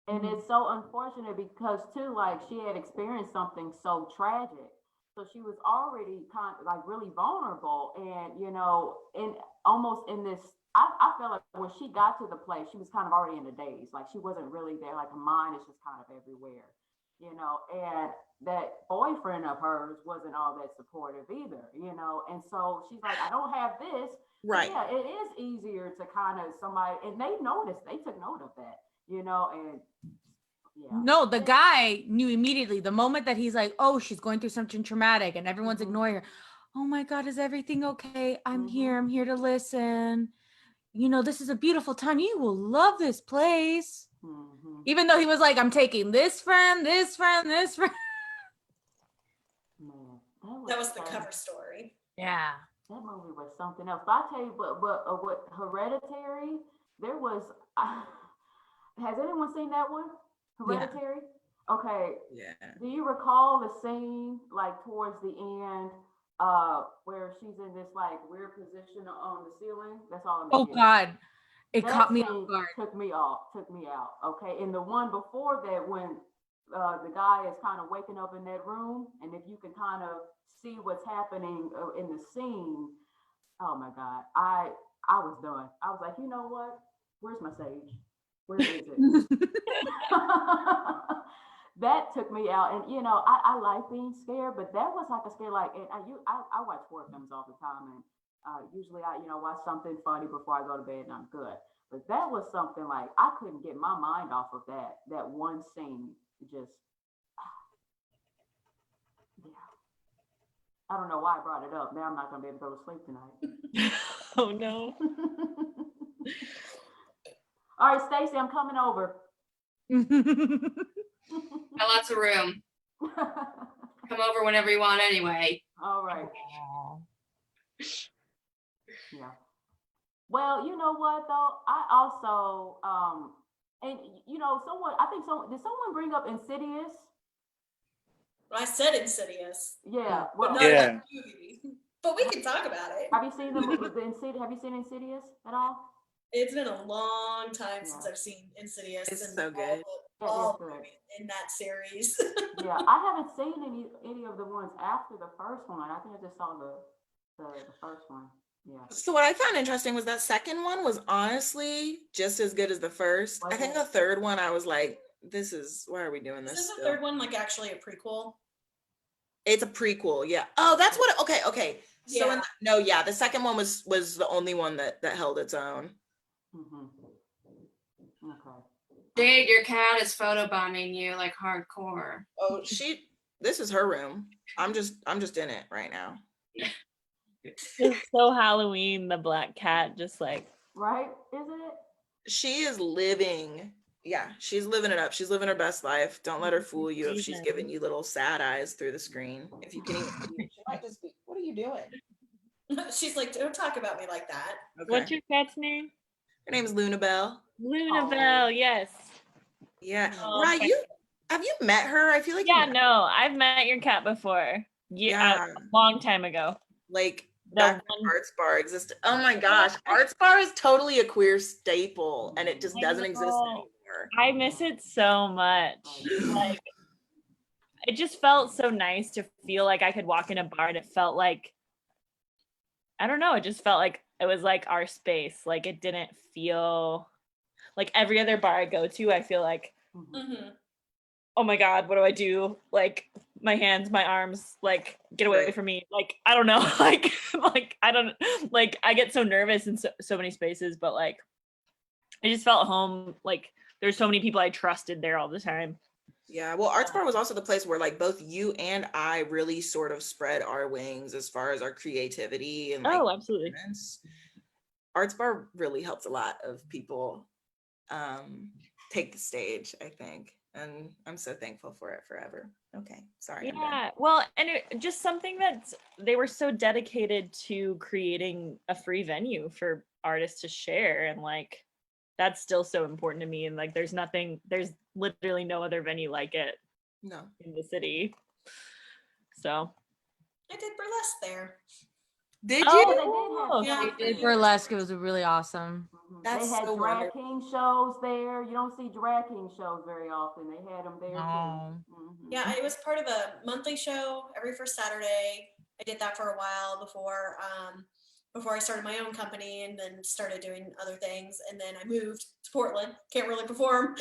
And it's so unfortunate because too, like she had experienced something so tragic. So she was already kind of like really vulnerable, and in almost in this, I felt like when she got to the place, she was kind of already in a daze. Like she wasn't really there. Like her mind is just kind of everywhere, and that boyfriend of hers wasn't all that supportive either, and so she's like, I don't have this. Right. Yeah, it is easier to kind of somebody, and they noticed, they took note of that. And yeah. No, the guy knew immediately the moment that he's like, oh, she's going through something traumatic and everyone's ignoring her. Oh my God, is everything okay? I'm here. I'm here to listen. This is a beautiful time. You will love this place. Mhm. Even though he was like, I'm taking this friend, this friend, this friend. Man, That was the something. cover story. Yeah. That movie was something else. But I tell you what Hereditary, there was, has anyone seen that one? Hereditary? Okay. Yeah. Do you recall the scene like towards the end where she's in this like weird position on the ceiling? That's all I'm Oh getting. God. It That caught me scene off guard. took me out. Okay. And the one before that, when the guy is kind of waking up in that room, and if you can kind of see what's happening in the scene, oh my God, I was done. I was like, you know what? Where's my sage? Where is it? That took me out, and you know, I like being scared, but that was like a scare. Like, and I watch horror films all the time, and usually I watch something funny before I go to bed, and I'm good. But that was something like I couldn't get my mind off of that one scene. Just yeah. I don't know why I brought it up. Now I'm not gonna be able to go to sleep tonight. Oh no. All right, Stacy, I'm coming over. Got lots of room. Come over whenever you want anyway. All right. Yeah. Well, you know what though? I also and you know, did someone bring up Insidious? I said Insidious, Yeah. but Well, not Yeah. that movie. But we can talk about it. have you seen the Insidious? Have you seen Insidious at all? It's been a long time since Yeah. I've seen Insidious. It's and so good. all It is the good. movies in that series. Yeah, I haven't seen any of the ones after the first one. I think I just saw the first one. Yeah. So what I found interesting was that second one was honestly just as good as the first. I think the third one I was like, why are we doing Is this? this the still? third one like actually a prequel? It's a prequel, yeah. Oh, that's what. Okay. So Yeah. the second one was the only one that held its own. Mm-hmm. Okay. Jade, your cat is photobombing you like hardcore. Oh, this is her room. I'm just in it right now. It's so Halloween, the black cat just like Right? Isn't it? She is living. Yeah, she's living it up. She's living her best life. Don't let her fool you if she's giving you little sad eyes through the screen. If you can even, she might just be, what are you doing? She's like, don't talk about me like that. Okay. What's your cat's name? Her name is Lunabelle. Lunabelle, yes. Yeah. Oh, Right, have you met her? I feel like Yeah, no, I've met your cat before. Yeah, a long time ago. Like back when Arts Bar existed. Oh my gosh, Arts Bar is totally a queer staple, and it just doesn't exist anymore. I miss it so much. Like, it just felt so nice to feel like I could walk in a bar and it felt like, I don't know, it just felt like it was like our space. Like, it didn't feel like every other bar I go to, I feel like, oh my God, what do I do? Like, my hands, my arms, like, get away from me. Like, I don't know. like I don't, like, I get so nervous in so many spaces, but like, I just felt home. Like, there's so many people I trusted there all the time. Yeah, well, Arts Bar was also the place where like both you and I really sort of spread our wings as far as our creativity and like, absolutely. Arts Bar really helped a lot of people take the stage, I think, and I'm so thankful for it forever. Okay, sorry. Yeah, well, and just something that they were so dedicated to creating a free venue for artists to share, and like that's still so important to me. And like, there's literally no other venue like it. No. In the city. So. I did burlesque there. Did you? Yeah, they did burlesque. It was really awesome. They had so drag king shows there. You don't see drag king shows very often. They had them there too. Yeah, it was part of a monthly show every first Saturday. I did that for a while before I started my own company and then started doing other things. And then I moved to Portland. Can't really perform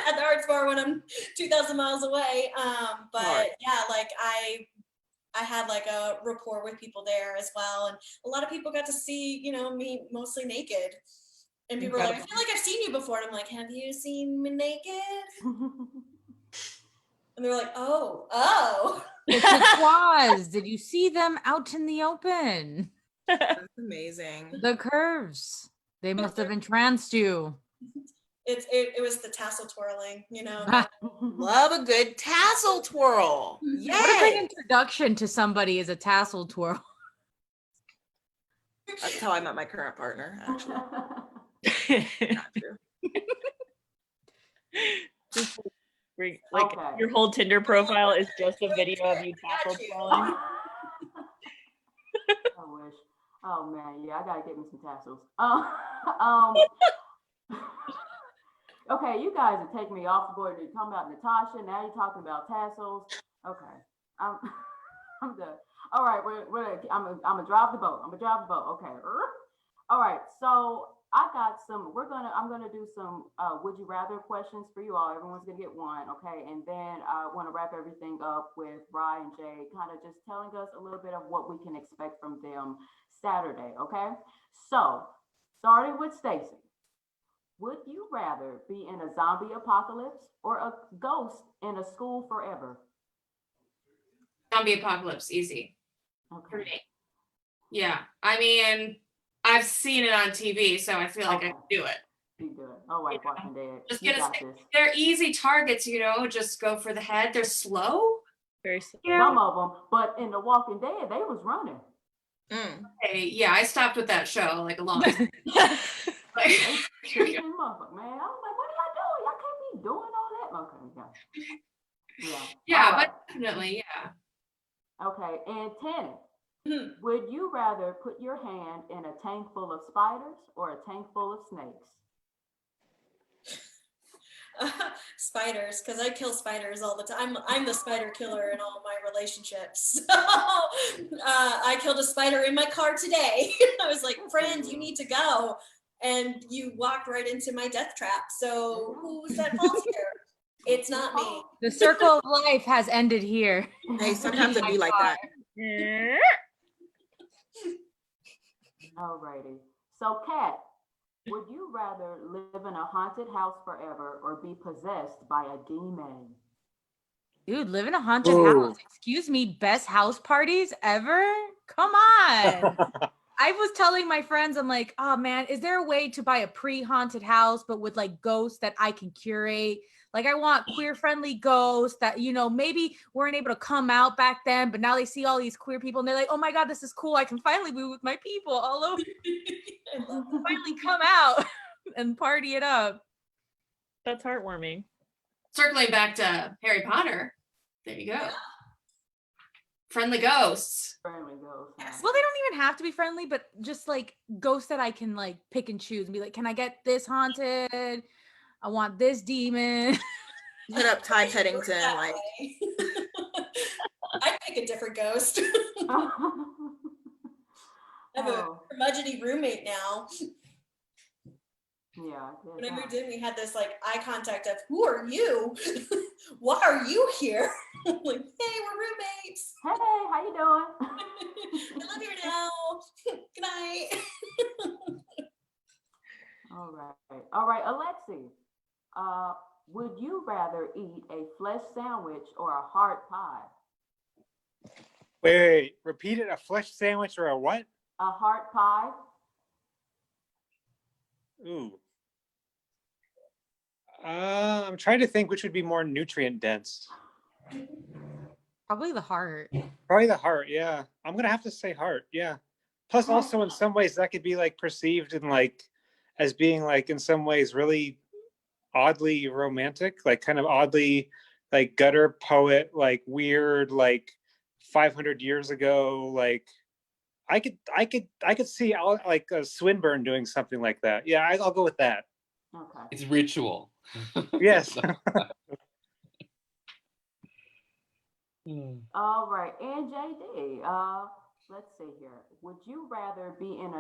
at the Arts Bar when I'm 2,000 miles away. But yeah, like I had like a rapport with people there as well. And a lot of people got to see, me mostly naked. And people were like, I feel like I've seen you before. And I'm like, have you seen me naked? And they're like, oh. The Quaz, did you see them out in the open? That's amazing. The curves. They must have entranced you. It was the tassel twirling, you know. Love a good tassel twirl. Yay. What a great introduction to somebody is a tassel twirl. That's how I met my current partner, actually. Not true. Just like Okay. your whole Tinder profile is just a video of you tassel twirling. I wish. Oh man, yeah, I gotta get me some tassels. Okay, you guys are taking me off the board. You're talking about Natasha. Now you're talking about tassels. Okay, I'm done. All right, I'm gonna drive the boat. Okay. All right. So I got some. I'm gonna do some would you rather questions for you all. Everyone's gonna get one. Okay, and then I want to wrap everything up with Rye and Jade, kind of just telling us a little bit of what we can expect from them Saturday. Okay. So starting with Stacy. Would you rather be in a zombie apocalypse or a ghost in a school forever? Zombie apocalypse, easy for Okay. me. Yeah, I mean, I've seen it on TV, so I feel like I can do it. You do it. Oh, wait, Walking Dead. Just You get got us. this. They're easy targets, you know. Just go for the head. They're slow. Very slow. Some of them, but in The Walking Dead, they was running. Hey, yeah, I stopped with that show like a long time. Like, Creeping motherfucker, man. I was like, what are y'all doing? Y'all can't be doing all that. Okay, yeah. yeah, All right. but definitely, yeah. Okay, and Tanner, would you rather put your hand in a tank full of spiders or a tank full of snakes? Spiders, because I kill spiders all the time. I'm the spider killer in all my relationships. So I killed a spider in my car today. I was like, friend, you need to go. And you walked right into my death trap. So who's that fault here? It's not me. The circle of life has ended here. Hey, sometimes it be like that. Alrighty. So, Kat, would you rather live in a haunted house forever or be possessed by a demon? Dude, live in a haunted house. Excuse me, best house parties ever? Come on. I was telling my friends, I'm like, oh man, is there a way to buy a pre-haunted house, but with like ghosts that I can curate? Like I want queer-friendly ghosts that, you know, maybe weren't able to come out back then, but now they see all these queer people and they're like, oh my God, this is cool. I can finally be with my people all over. Finally come out and party it up. That's heartwarming. Circling back to Harry Potter. There you go. Friendly ghosts. Friendly ghosts. Yes. Well, they don't even have to be friendly, but just like ghosts that I can like pick and choose and be like, can I get this haunted? I want this demon. Hit up Ty Peddington, like. I'd pick a different ghost. I have a curmudgeon roommate now. Yeah. When I moved in, we had this like eye contact of, who are you? Why are you here? Like, hey, we're roommates. Hey, how you doing? I live here now. Good night. All right, Alexi. Would you rather eat a flesh sandwich or a hard pie? Wait, repeat it. A flesh sandwich or a what? A heart pie. Ooh. I'm trying to think which would be more nutrient dense. Probably the heart. Probably the heart, yeah. I'm gonna have to say heart, yeah. Plus also in some ways that could be like perceived in like as being like in some ways really oddly romantic, like kind of oddly like gutter poet, like weird, like 500 years ago, like I could see like a Swinburne doing something like that. Yeah, I'll go with that. Okay. It's ritual. Yes. All right, and JD. Let's see here. Would you rather be in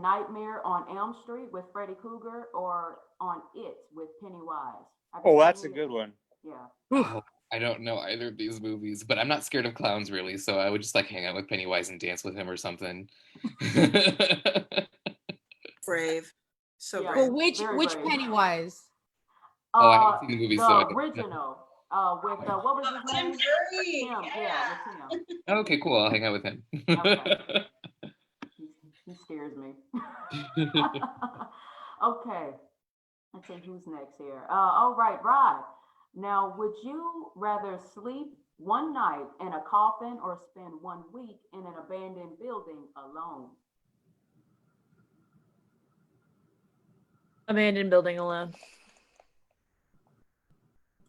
Nightmare on Elm Street with Freddy Krueger or on It with Pennywise? Oh, that's a good one. Yeah. Oh, I don't know either of these movies, but I'm not scared of clowns really, so I would just like hang out with Pennywise and dance with him or something. Brave. So Yeah. brave. But which brave. Pennywise? Oh, I haven't seen the movie, the so I don't know. original. With what was his name? Tim Curry. Him. Yeah, with him. Okay, cool. I'll hang out with him. Okay. He scares me. Okay. Let's see who's next here. All right, Rod. Now, would you rather sleep one night in a coffin or spend 1 week in an abandoned building alone? Abandoned building alone.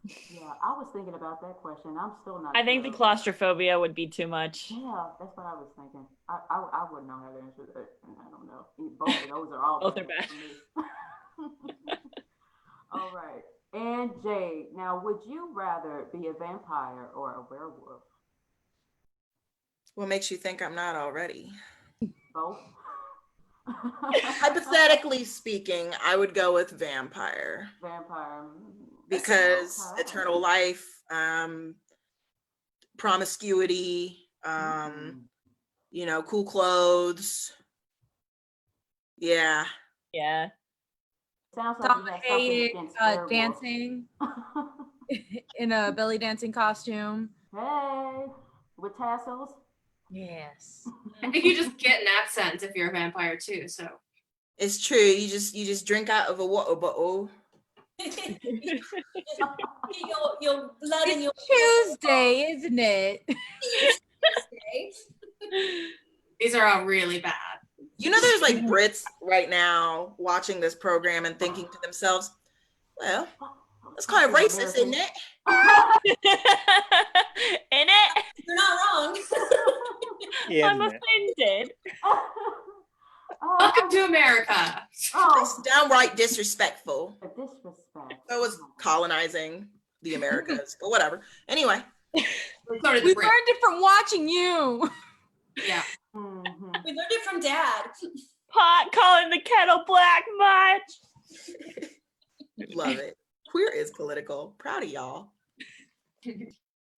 Yeah, I was thinking about that question. I'm still not I think the sure. claustrophobia would be too much. Yeah, that's what I was thinking. I wouldn't know how to answer that. I don't know. Both of those are all Both are bad bad. for me. All right. And Jade, now would you rather be a vampire or a werewolf? What makes you think I'm not already? Both. Hypothetically speaking, I would go with vampire. Vampire. Because Okay. eternal life, promiscuity, you know, cool clothes. Yeah. Yeah. Sounds like you have something against werewolves. Dancing in a belly dancing costume. Hey, with tassels. Yes. I think you just get an accent if you're a vampire too. So It's true. You just drink out of a water bottle. You'll blood in your Tuesday, isn't it? these are all really bad. You know, there's like Brits right now watching this program and thinking to themselves, well, that's kind of racist, isn't it? In it? You're not wrong. I'm Isn't it? offended. Welcome to America. It's downright disrespectful. Disrespect. So it's colonizing the Americas, but whatever. Anyway. So did We the Brits. learned it from watching you. Yeah. Mm-hmm. We learned it from Dad. Pot calling the kettle black much. Love it. Queer is political. Proud of y'all.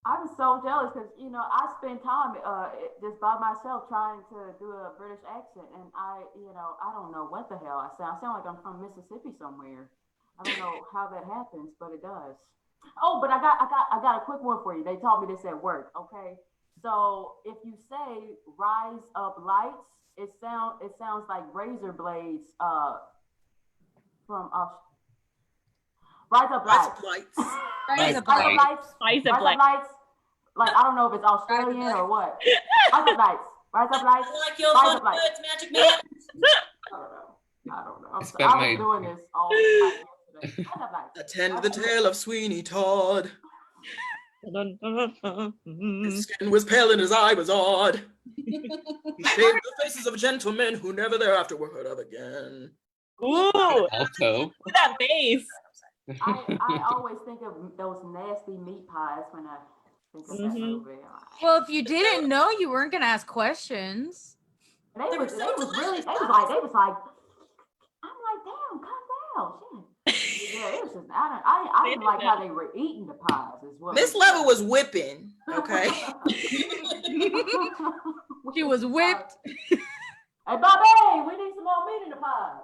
I'm so jealous because, you know, I spend time just by myself trying to do a British accent, and I don't know what the hell I sound. I sound like I'm from Mississippi somewhere. I don't know how that happens, but it does. Oh, but I got a quick one for you. They taught me this at work. Okay, so if you say "rise up lights," it sounds like razor blades from Rise Up Lights. Rise up Lights. lights. Rise up Rise Up lights. Lights. Like, I don't know if it's Australian or what. Rise Up Lights. Rise Up Lights. Like your Rise fun Up Lights. goods, Magic Man. I don't know. I I spent was my- doing this all the time yesterday. Rise Up Lights. Attend the tale of Sweeney Todd. His skin was pale and his eye was odd. He shaved the faces of gentlemen who never thereafter were heard of again. Ooh, Alto. that face. I always think of those nasty meat pies when I think of that movie. Well, if you didn't know, you weren't gonna ask questions. They was like, I'm like, damn, calm down, shit. Yeah, it was just, I didn't like how they were eating the pies as well. Miss Level was whipping, okay? She was whipped. Hey, Bobby, we need some more meat in the pies.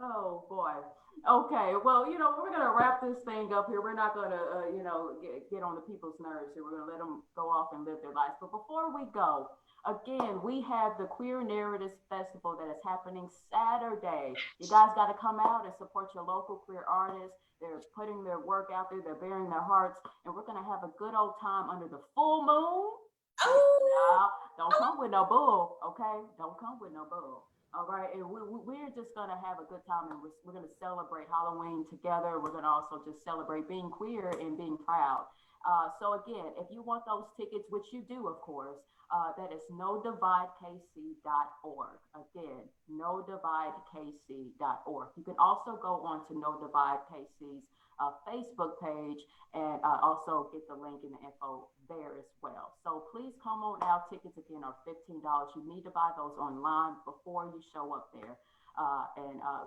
Oh boy. Okay. Well, you know, we're gonna wrap this thing up here. We're not gonna, get on the people's nerves here. We're gonna let them go off and live their lives. But before we go, again, we have the Queer Narratives Festival that is happening Saturday. You guys got to come out and support your local queer artists. They're putting their work out there. They're bearing their hearts, and we're gonna have a good old time under the full moon. No, don't come with no bull, okay? Don't come with no bull. All right, and we're just gonna have a good time, and we're gonna celebrate Halloween together. We're gonna also just celebrate being queer and being proud. So again, if you want those tickets, which you do, of course, that is nodividekc.org. Again, nodividekc.org. You can also go on to No Divide KC's Facebook page and also get the link in the info there as well. So please come on out. Tickets again are $15. You need to buy those online before you show up there.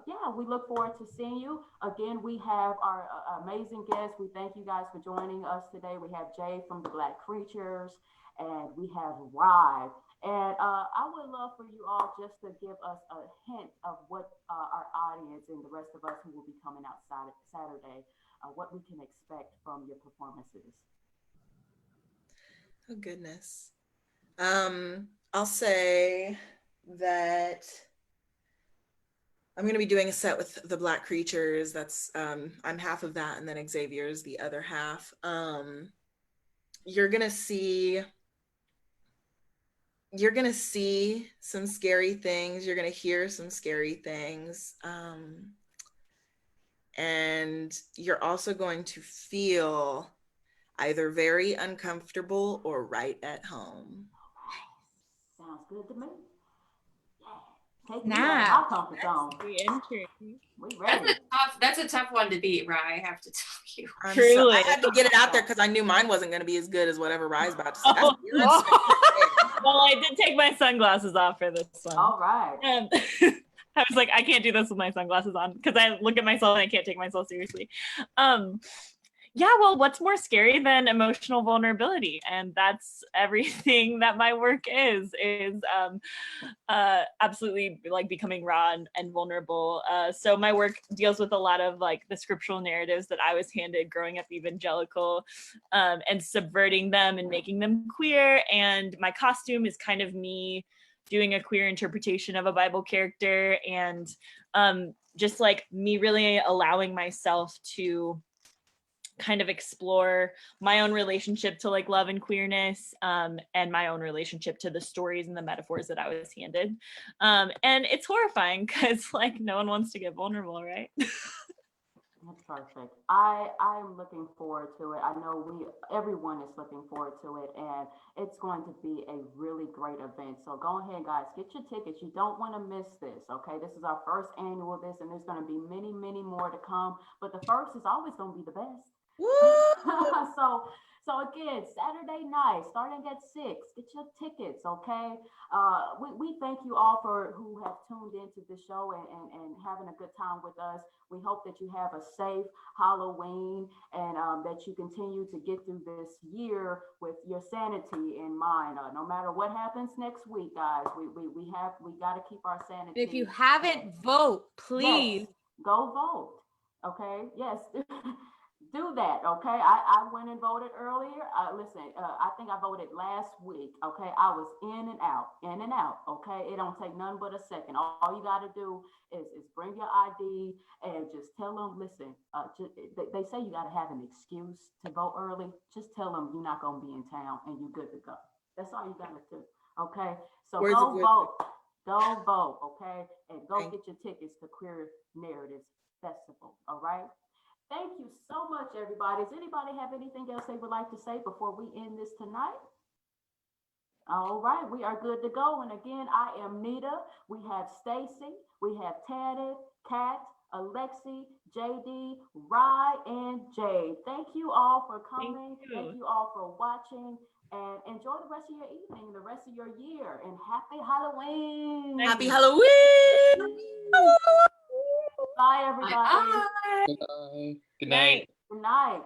Yeah, we look forward to seeing you. Again, we have our amazing guests. We thank you guys for joining us today. We have Jade from the Black Creatures, and we have Rod. And I would love for you all just to give us a hint of what our audience and the rest of us who will be coming out Saturday, what we can expect from your performances. Oh, goodness. I'll say that I'm gonna be doing a set with the Black Creatures. That's I'm half of that, and then Xavier's the other half. You're gonna see some scary things. You're gonna hear some scary things. And you're also going to feel either very uncomfortable or right at home. Sounds good to me. Yeah. Take me Nah. out of my comfort zone. Very interesting. We ready. That's a tough one to beat, Rye, I have to tell you. Truly. I had to get it out there because I knew mine wasn't going to be as good as whatever Rye's about to say. Oh. That's Well, I did take my sunglasses off for this one. All right. I was like, I can't do this with my sunglasses on because I look at myself and I can't take myself seriously. Yeah, well, what's more scary than emotional vulnerability? And that's everything that my work is absolutely like becoming raw and vulnerable. So my work deals with a lot of like the scriptural narratives that I was handed growing up evangelical, and subverting them and making them queer. And my costume is kind of me doing a queer interpretation of a Bible character, and just like me really allowing myself to kind of explore my own relationship to like love and queerness, and my own relationship to the stories and the metaphors that I was handed. And it's horrifying because like no one wants to get vulnerable, right? That's perfect. I'm looking forward to it. I know everyone is looking forward to it, and it's going to be a really great event. So go ahead, guys, get your tickets. You don't want to miss this, okay? This is our first annual this, and there's going to be many, many more to come. But the first is always going to be the best. So again, Saturday night, starting at 6, get your tickets, okay? We thank you all who have tuned into the show and having a good time with us. We hope that you have a safe Halloween, and that you continue to get through this year with your sanity in mind. No matter what happens next week, guys, we got to keep our sanity. If you haven't, vote, please. Yes, go vote. Okay. Yes. Do that, okay? I went and voted earlier. Listen, I think I voted last week, okay? I was in and out, okay? It don't take none but a second. All you got to do is bring your ID and just tell them, listen, they say you got to have an excuse to vote early. Just tell them you're not going to be in town and you're good to go. That's all you got to do, okay? So go vote, okay? And go get your tickets to Queer Narratives Festival, all right? Thank you so much, everybody. Does anybody have anything else they would like to say before we end this tonight? All right, we are good to go. And again, I am Nita. We have Stacy, we have Tanit, Kat, Alexi, JD, Rye, and Jade. Thank you all for coming. Thank you all for watching. And enjoy the rest of your evening, the rest of your year. And happy Halloween. Happy Halloween. Bye, everybody. Bye. Bye. Good night. Good night.